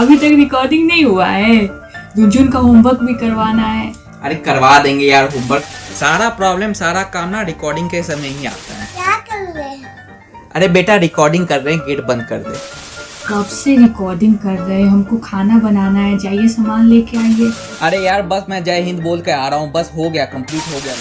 अभी तक रिकॉर्डिंग नहीं हुआ है। दुर्जुन का होमवर्क भी करवाना है। अरे करवा देंगे यार होमवर्क। सारा प्रॉब्लम सारा काम ना रिकॉर्डिंग के समय ही आता है। क्या कर रहे हैं? अरे बेटा रिकॉर्डिंग कर रहे हैं, गेट बंद कर दे। कब से रिकॉर्डिंग कर रहे हैं, हमको खाना बनाना है, जाइए सामान लेके आइए। अरे यार बस मैं जय हिंद बोल के आ रहा हूँ, बस हो गया, कंप्लीट हो गया।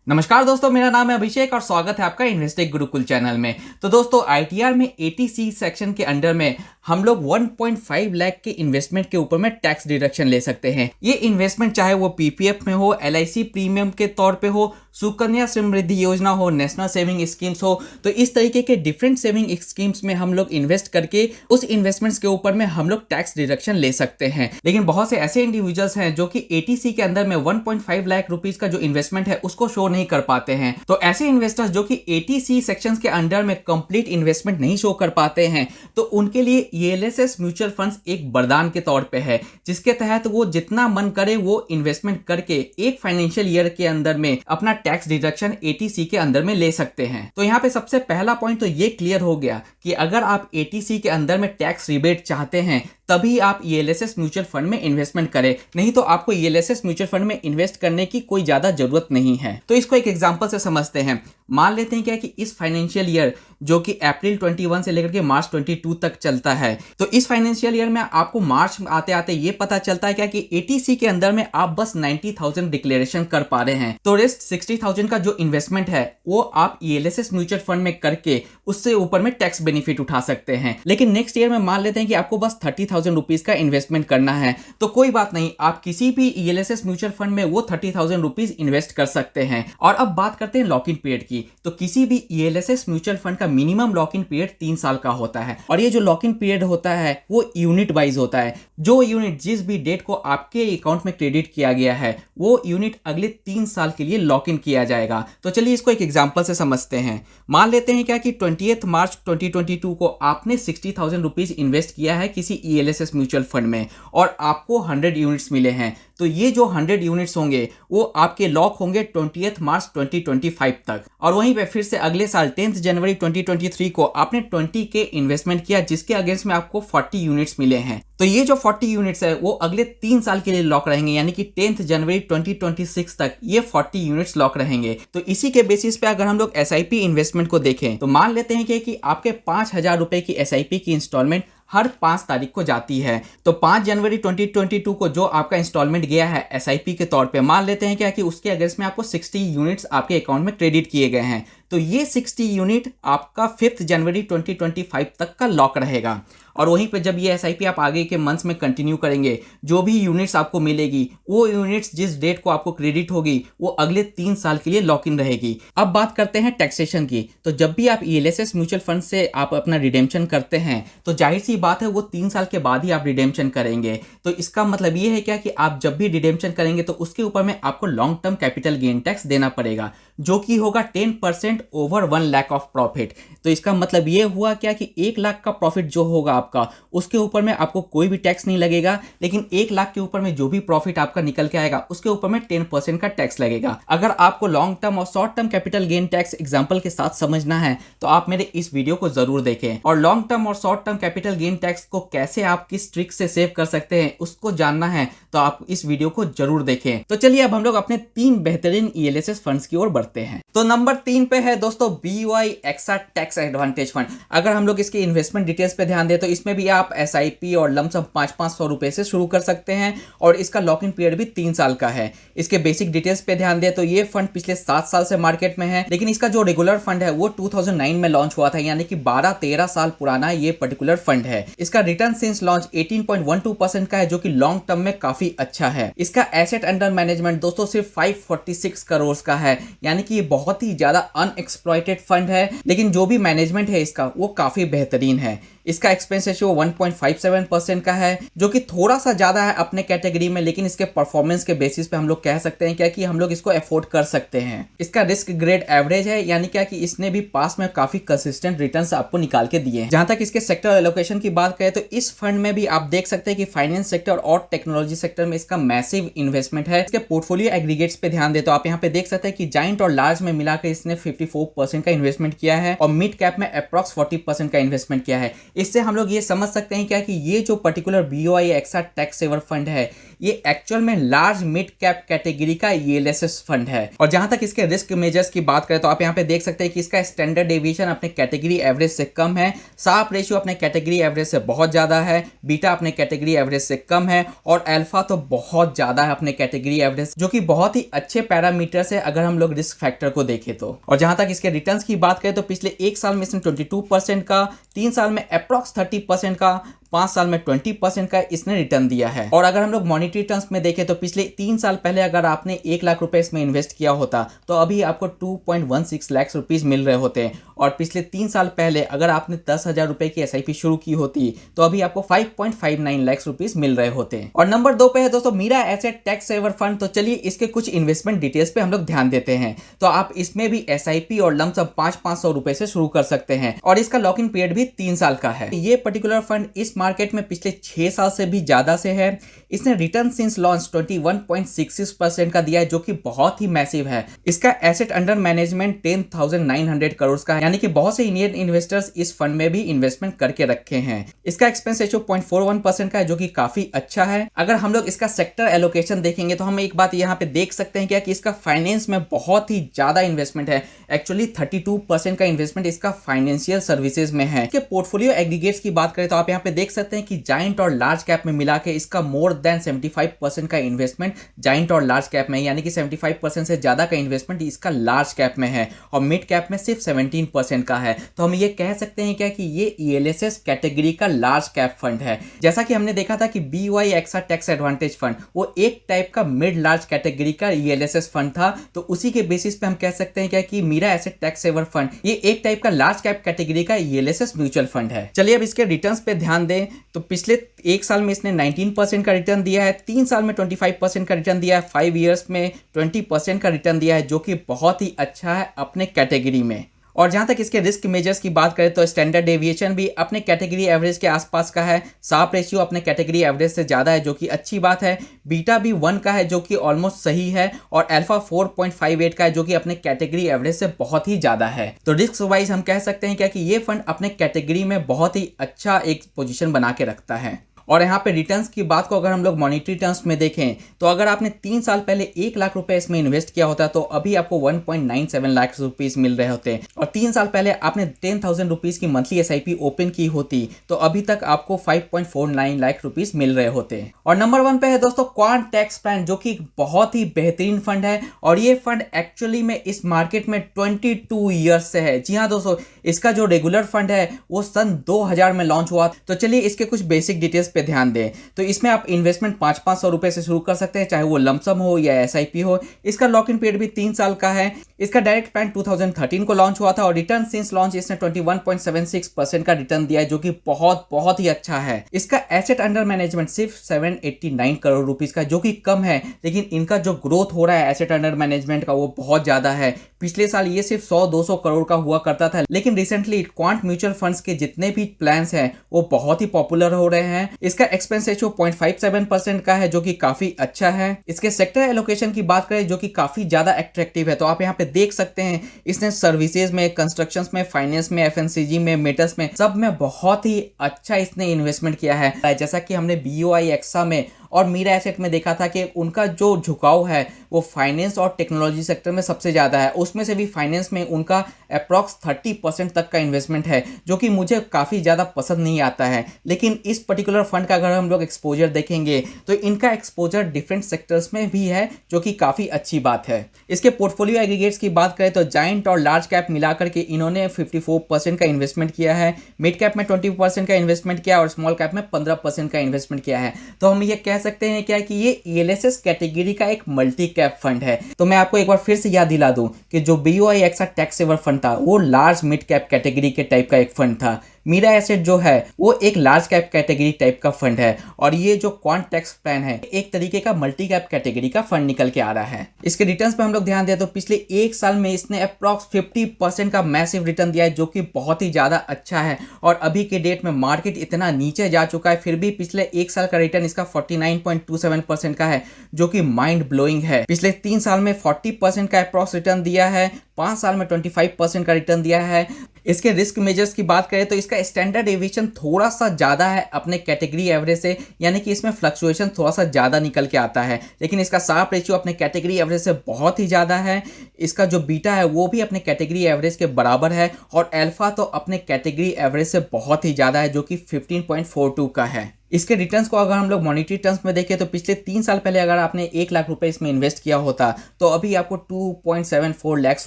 नमस्कार दोस्तों, मेरा नाम है अभिषेक और स्वागत है आपका इन्वेस्टेक गुरुकुल चैनल में। तो दोस्तों आईटीआर में 80C सेक्शन के अंडर में हम लोग 1.5 लाख के इन्वेस्टमेंट के ऊपर में टैक्स डिडक्शन ले सकते हैं। ये इन्वेस्टमेंट चाहे वो पीपीएफ में हो, एलआईसी प्रीमियम के तौर पे हो, सुकन्या समृद्धि योजना हो, नेशनल सेविंग स्कीम्स हो, तो इस तरीके के डिफरेंट सेविंग स्कीम्स में हम लोग इन्वेस्ट करके उस इन्वेस्टमेंट्स के ऊपर में हम लोग टैक्स डिडक्शन ले सकते हैं। लेकिन बहुत से ऐसे इंडिविजुअल्स हैं जो कि 80C के अंदर में 1.5 लाख रुपीज का जो इन्वेस्टमेंट है उसको शो नहीं कर पाते हैं। तो ऐसे इन्वेस्टर्स जो कि 80C सेक्शंस के अंडर में कंप्लीट इन्वेस्टमेंट नहीं शो कर पाते हैं, तो उनके लिए ईएलएसएस म्यूचुअल फंड्स एक वरदान के तौर पे है, जिसके तहत वो जितना मन करे वो इन्वेस्टमेंट करके एक फाइनेंशियल ईयर के अंदर में अपना टैक्स डिडक्शन 80C के अंदर में ले सकते हैं। तो यहाँ पे सबसे पहला पॉइंट तो ये क्लियर हो गया कि अगर आप 80C के अंदर में टैक्स रिबेट चाहते हैं तभी आप ईएलएसएस म्यूचुअल फंड में इन्वेस्टमेंट करें, नहीं तो आपको ईएलएसएस म्यूचुअल फंड में इन्वेस्ट करने की कोई ज्यादा जरूरत नहीं है। तो इसको एक एग्जांपल से समझते हैं। मान लेते हैं क्या कि इस फाइनेंशियल ईयर जो कि अप्रैल 21 से लेकर के मार्च 22 तक चलता है, तो इस फाइनेंशियल ईयर में आपको मार्च आते आते ये पता चलता है क्या कि 80C के अंदर में आप बस 90,000 डिक्लेरेशन कर पा रहे हैं। तो रेस्ट 60,000 का जो इन्वेस्टमेंट है वो आप ईएलएसएस म्यूचुअल फंड में करके उससे ऊपर में टैक्स बेनिफिट उठा सकते हैं। लेकिन नेक्स्ट ईयर में मान लेते हैं कि आपको बस 30,000 रुपीज का इन्वेस्टमेंट करना है, तो कोई बात नहीं, आप किसी भी ईएलएसएस म्यूचुअल फंड में वो 30,000 रुपीज इन्वेस्ट कर सकते हैं। और अब बात करते हैं लॉक इन पीरियड की। तो किसी भी ईएलएसएस म्यूचुअल फंड का मिनिमम लॉक इन पीरियड 3 साल का होता है, और ये जो लॉक इन पीरियड होता है वो यूनिट वाइज होता है। जो यूनिट जिस भी डेट को आपके अकाउंट में क्रेडिट किया गया है वो यूनिट अगले 3 साल के लिए लॉक इन किया जाएगा। तो चलिए इसको एक एग्जांपल से समझते हैं। मान लेते हैं क्या कि 20 मार्च 2022 को आपने 60,000 रुपीज इन्वेस्ट किया है किसी ईएलएसएस म्यूचुअल फंड में और आपको 100 यूनिट्स मिले हैं। तो ये जो 100 यूनिट्स होंगे वो आपके लॉक होंगे 20 मार्च 2025 तक। और वहीं पे फिर से अगले साल 10 जनवरी 2023 को आपने 20 के इन्वेस्टमेंट किया जिसके अगेंस्ट में आपको 40 यूनिट्स मिले हैं। तो ये जो 40 यूनिट्स है वो अगले 3 साल के लिए लॉक रहेंगे, यानी कि 10 जनवरी 2026 तक ये 40 यूनिट्स लॉक रहेंगे। तो इसी के बेसिस पे अगर हम लोग एसआईपी इन्वेस्टमेंट को देखें तो मान लेते हैं कि आपके 5,000 रुपए की एसआईपी की इंस्टॉलमेंट हर 5 तारीख को जाती है। तो 5 जनवरी 2022 को जो आपका इंस्टॉलमेंट गया है एसआईपी के तौर पे, मान लेते हैं क्या कि उसके अगेंस्ट में आपको 60 यूनिट्स आपके अकाउंट में क्रेडिट किए गए हैं। तो ये 60 यूनिट आपका 5 जनवरी 2025 तक का लॉक रहेगा। और वहीं पे जब ये एसआईपी आप आगे के मंथ्स में कंटिन्यू करेंगे, जो भी यूनिट्स आपको मिलेगी वो यूनिट्स जिस डेट को आपको क्रेडिट होगी वो अगले 3 साल के लिए लॉक इन रहेगी। अब बात करते हैं टैक्सेशन की। तो जब भी आप ईएलएसएस म्यूचुअल फंड से आप अपना रिडेम्पशन करते हैं तो जाहिर सी बात है वो 3 साल के बाद ही आप रिडेम्पशन करेंगे। तो इसका मतलब ये है क्या कि आप जब भी रिडेम्पशन करेंगे तो उसके ऊपर में आपको long term capital gain tax देना पड़ेगा, जो कि होगा 10% ओवर 1 लाख ऑफ प्रॉफिट। तो इसका मतलब ये हुआ क्या कि 1 लाख का प्रॉफिट जो होगा आपका उसके ऊपर में आपको कोई भी टैक्स नहीं लगेगा, लेकिन 1 लाख के ऊपर में जो भी प्रॉफिट आपका निकल के आएगा उसके ऊपर में 10% का टैक्स लगेगा। अगर आपको लॉन्ग टर्म और short term capital gain tax example के साथ समझना है तो आप मेरे इस वीडियो को जरूर देखें, और लॉन्ग टर्म और short term capital gain tax को कैसे आप किस ट्रिक से सेव कर सकते हैं उसको जानना है तो आप इस वीडियो को जरूर देखें। तो चलिए अब हम लोग अपने 3 बेहतरीन ईएलएसएस फंड्स की ओर बढ़ते हैं। तो नंबर 3 पे है दोस्तों BOI Axa tax advantage fund. अगर हम लोग इसके इन्वेस्टमेंट डिटेल्स पे ध्यान दें तो इसमें भी आप एसआईपी और लमसम 500 रुपए से शुरू कर सकते हैं, और इसका लॉक इन पीरियड भी 3 साल का है। इसके बेसिक डिटेल्स पे ध्यान दें तो ये फंड पिछले 7 साल से मार्केट में है, लेकिन इसका जो रेगुलर फंड है वो 2009 में लॉन्च हुआ था, यानी कि 12-13 साल पुराना ये पर्टिकुलर फंड है। इसका रिटर्न सिंस लॉन्च 18.12% का है, जो कि लॉन्ग टर्म में काफी अच्छा है। इसका एसेट अंडर मैनेजमेंट दोस्तों सिर्फ 546 करोड़ का है, यानी कि ये बहुत ही ज्यादा अनएक्सप्लॉइटेड फंड है, लेकिन जो भी मैनेजमेंट है इसका वो काफी बेहतरीन है। इसका एक्सपेंस रेशियो 1.57% का है, जो कि थोड़ा सा ज्यादा है अपने कैटेगरी में, लेकिन इसके परफॉर्मेंस के बेसिस पे हम लोग कह सकते हैं क्या कि हम लोग इसको अफोर्ड कर सकते हैं। इसका रिस्क ग्रेड एवरेज है, यानी क्या कि इसने भी पास में काफी कंसिस्टेंट रिटर्न्स आपको निकाल के दिए हैं। जहां तक इसके सेक्टर एलोकेशन की बात करें तो इस फंड में भी आप देख सकते हैं कि फाइनेंस सेक्टर और टेक्नोलॉजी सेक्टर में इसका मैसिव इन्वेस्टमेंट है। इसके पोर्टफोलियो एग्रीगेट्स पे ध्यान दे तो आप यहाँ पे देख सकते हैं कि जाइंट और लार्ज में मिलाकर इसने 54% का इन्वेस्टमेंट किया है, और मिड कैप में अप्रॉक्स 40% का इन्वेस्टमेंट किया है। इससे हम लोग ये समझ सकते हैं क्या कि ये जो particular BOI Axa tax saver fund है ये एक्चुअल में लार्ज मिड कैप कैटेगरी का ELSS फंड है। और जहां तक इसके रिस्क मेजर्स की बात करें तो आप यहां पे देख सकते हैं कि इसका स्टैंडर्ड डेविएशन अपने कैटेगरी एवरेज से कम है, शार्प रेशियो अपने कैटेगरी एवरेज से बहुत ज्यादा है, बीटा अपने कैटेगरी एवरेज से कम है और अल्फा तो बहुत ज्यादा है अपने कैटेगरी एवरेज, जो कि बहुत ही अच्छे पैरामीटर्स है अगर हम लोग रिस्क फैक्टर को देखें तो। और जहां तक इसके रिटर्न्स की बात करें तो पिछले 1 साल में इसने 22% का, 3 साल में अप्रॉक्स 30% का, 5 साल में 20% का इसने रिटर्न दिया है। और अगर हम लोग मॉनिटरी टर्म्स में देखें तो पिछले 3 साल पहले अगर आपने 1 लाख रुपए इसमें इन्वेस्ट किया होता तो अभी आपको 2.16 लाख रुपीस मिल रहे होते हैं। और पिछले 3 साल पहले अगर आपने 10,000 रुपए की SIP शुरू की होती तो अभी आपको 5.59 लाख रुपीस मिल रहे होते हैं। और नंबर 2 पे है दोस्तों Mirae asset tax saver fund. तो चलिए इसके कुछ इन्वेस्टमेंट डिटेल्स पे हम लोग ध्यान देते हैं। तो आप इसमें भी SIP और लमसम 500 रुपए से शुरू कर सकते हैं और इसका लॉक इन पीरियड भी 3 साल का है। ये पर्टिकुलर फंड इस मार्केट में पिछले 6 साल से भी ज्यादा से है। इसने रिटर्न सिंस लॉन्च 21.66% का दिया है, जो कि बहुत ही मैसिव है। इसका एसेट अंडर मैनेजमेंट 10,900 करोड़ का है, यानी कि बहुत से इंडियन इन्वेस्टर्स इस फंड में भी इन्वेस्टमेंट करके रखे हैं। इसका एक्सपेंस रेशियो 0.41% का है, जो कि काफी अच्छा है। अगर हम लोग इसका सेक्टर एलोकेशन देखेंगे तो हम एक बात यहाँ पे देख सकते हैं क्या कि इसका फाइनेंस में बहुत ही ज्यादा इन्वेस्टमेंट है। एक्चुअली 32% का इन्वेस्टमेंट इसका फाइनेंशियल सर्विसेज में है। इसके पोर्टफोलियो एग्रीगेट्स की बात करें तो आप यहाँ पे देख सकते हैं कि जाइंट और लार्ज कैप में मिला के इसका मोर देन 75% का इन्वेस्टमेंट जाइंट और लार्ज कैप में, यानी कि 75% से ज्यादा का इन्वेस्टमेंट इसका लार्ज कैप में है और मिड कैप में सिर्फ 17% का है। तो हम ये कह सकते हैं क्या कि ये ELSS कैटेगरी का लार्ज कैप फंड है। जैसा कि हमने देखा था कि BOI Axa tax advantage fund वो एक टाइप का मिड लार्ज कैटेगरी का ELSS फंड था, तो उसी के बेसिस पे हम कह सकते हैं क्या कि Mirae asset tax saver fund ये एक टाइप का लार्ज कैप कैटेगरी का ELSS म्यूचुअल फंड है। चलिए अब इसके रिटर्न्स पे ध्यान दें तो पिछले 1 साल में इसने 19% का रिटर्न दिया है, 3 साल में 25% का रिटर्न दिया है, 5 इयर्स में 20% का रिटर्न दिया है, जो कि बहुत ही अच्छा है अपने कैटेगरी में। और जहां तक इसके रिस्क मेजर्स की बात करें तो स्टैंडर्ड डेविएशन भी अपने कैटेगरी एवरेज के आसपास का है, शार्प रेशियो अपने कैटेगरी एवरेज से ज़्यादा है, जो कि अच्छी बात है, बीटा भी 1 का है जो कि ऑलमोस्ट सही है, और अल्फा 4.58 का है जो कि अपने कैटेगरी एवरेज से बहुत ही ज़्यादा है। तो रिस्क वाइज हम कह सकते हैं क्या कि ये फंड अपने कैटेगरी में बहुत ही अच्छा एक पोजिशन बना के रखता है। और यहाँ पे रिटर्न्स की बात को अगर हम लोग मॉनिटरी टर्म्स में देखें तो अगर आपने 3 साल पहले 1 लाख रुपए इसमें इन्वेस्ट किया होता तो अभी आपको 1.97 लाख रुपीस मिल रहे होते, और 3 साल पहले आपने 10,000 रुपीस की मंथली SIP ओपन की होती तो अभी तक आपको 5.49 लाख रुपीस मिल रहे होते। और नंबर 1 पे है दोस्तों क्वांट टैक्स प्लान, जो कि बहुत ही बेहतरीन फंड है और ये फंड एक्चुअली में इस मार्केट में 22 ईयर्स से है। जी हाँ दोस्तों, इसका जो रेगुलर फंड है वो सन 2000 में लॉन्च हुआ। तो चलिए इसके कुछ बेसिक डिटेल्स पे ध्यान दें। तो इसमें आप इन्वेस्टमेंट 500 रुपए से शुरू कर सकते हैं, चाहे वो लमसम हो या SIP हो। इसका लॉक इन पीरियड भी 3 साल का है। इसका डायरेक्ट प्लान 2013 को लॉन्च हुआ था और रिटर्न सिंस लॉन्च इसने 21.76% का रिटर्न दिया है, जो कि बहुत ही अच्छा है। इसका एसेट अंडर मैनेजमेंट सिर्फ 789 करोड़ रुपीस का, जो कि कम है, लेकिन इनका जो ग्रोथ हो रहा है एसेट अंडर मैनेजमेंट का वो बहुत ज्यादा है। पिछले साल ये सिर्फ 100-200 करोड़ का हुआ करता था, लेकिन रिसेंटली क्वांट म्यूचुअल फंड्स के जितने भी प्लान्स हैं वो बहुत ही पॉपुलर हो रहे हैं। इसका एक्सपेंस रेशियो 0.57% का है, जो कि काफी अच्छा है। इसके सेक्टर एलोकेशन की बात करें जो कि काफी ज्यादा अट्रैक्टिव है, तो आप यहाँ पे देख सकते हैं इसने सर्विसेज में, कंस्ट्रक्शंस में, फाइनेंस में, FMCG में, मेटल्स में, सब में बहुत ही अच्छा इसने इन्वेस्टमेंट किया है। जैसा कि हमने BOI एक्सा में और मीरा एसेट में देखा था कि उनका जो झुकाव है वो फाइनेंस और टेक्नोलॉजी सेक्टर में सबसे ज़्यादा है। उसमें से भी फाइनेंस में उनका अप्रॉक्स 30% तक का इन्वेस्टमेंट है, जो कि मुझे काफ़ी ज़्यादा पसंद नहीं आता है। लेकिन इस पर्टिकुलर फंड का अगर हम लोग एक्सपोजर देखेंगे तो इनका एक्सपोजर डिफरेंट सेक्टर्स में भी है, जो कि काफ़ी अच्छी बात है। इसके पोर्टफोलियो एग्रीगेट्स की बात करें तो जाइंट और लार्ज कैप मिलाकर के इन्होंने 54% का इन्वेस्टमेंट किया है, मिड कैप में 20% का इन्वेस्टमेंट किया और स्मॉल कैप में 15% का इन्वेस्टमेंट किया है। तो हम ये कह सकते हैं क्या कि ये ELSS कैटेगरी का एक मल्टी कैप फंड है। तो मैं आपको एक बार फिर से याद दिला दूं कि जो BOI Axa tax saver fund था वो लार्ज मिड कैप कैटेगरी के टाइप का एक फंड था। मीरा एसेट जो है वो एक लार्ज कैप कैटेगरी टाइप का फंड है, और ये जो क्वांट टैक्स प्लान है एक तरीके का मल्टी कैप कैटेगरी का फंड निकल के आ रहा है। इसके रिटर्न्स पे हम लोग ध्यान दें तो पिछले 1 साल में इसने अप्रॉक्स 50% का मैसिव रिटर्न दिया है, जो कि बहुत ही ज्यादा अच्छा है। और अभी के डेट में मार्केट इतना नीचे जा चुका है, फिर भी पिछले 1 साल का रिटर्न इसका 49.27% का है, जो कि माइंड ब्लोइंग है। पिछले 3 साल में 40% का अप्रॉक्स रिटर्न दिया है, 5 साल में 25% का रिटर्न दिया है। इसके रिस्क मेजर्स की बात करें तो इसका स्टैंडर्ड डेविएशन थोड़ा सा ज़्यादा है अपने कैटेगरी एवरेज से, यानी कि इसमें फ्लक्चुएशन थोड़ा सा ज़्यादा निकल के आता है। लेकिन इसका शार्प रेशियो अपने कैटेगरी एवरेज से बहुत ही ज़्यादा है। इसका जो बीटा है वो भी अपने कैटेगरी एवरेज के बराबर है और अल्फा तो अपने कैटेगरी एवरेज से बहुत ही ज़्यादा है, जो कि 15.42 का है। इसके रिटर्न्स को अगर हम लोग मॉनेटरी टर्म्स में देखें तो पिछले 3 साल पहले अगर आपने 1 लाख रुपए इसमें इन्वेस्ट किया होता तो अभी आपको 2.74 लाख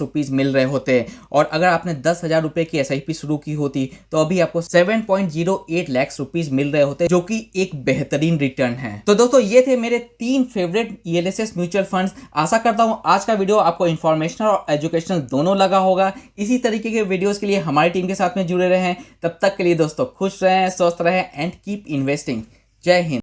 रुपीज़ मिल रहे होते, और अगर आपने 10,000 रुपये की SIP शुरू की होती तो अभी आपको 7.08 लाख रुपीज़ मिल रहे होते, जो कि एक बेहतरीन रिटर्न है। तो दोस्तों ये थे मेरे 3 फेवरेट ELSS म्यूचुअल फंड्स। आशा करता हूँ आज का वीडियो आपको इन्फॉर्मेशनल और एजुकेशनल दोनों लगा होगा। इसी तरीके के वीडियोज़ के लिए हमारी टीम के साथ में जुड़े रहें। तब तक के लिए दोस्तों खुश रहें, स्वस्थ रहें एंड कीप इन्वेस्टिंग। जय हिंद।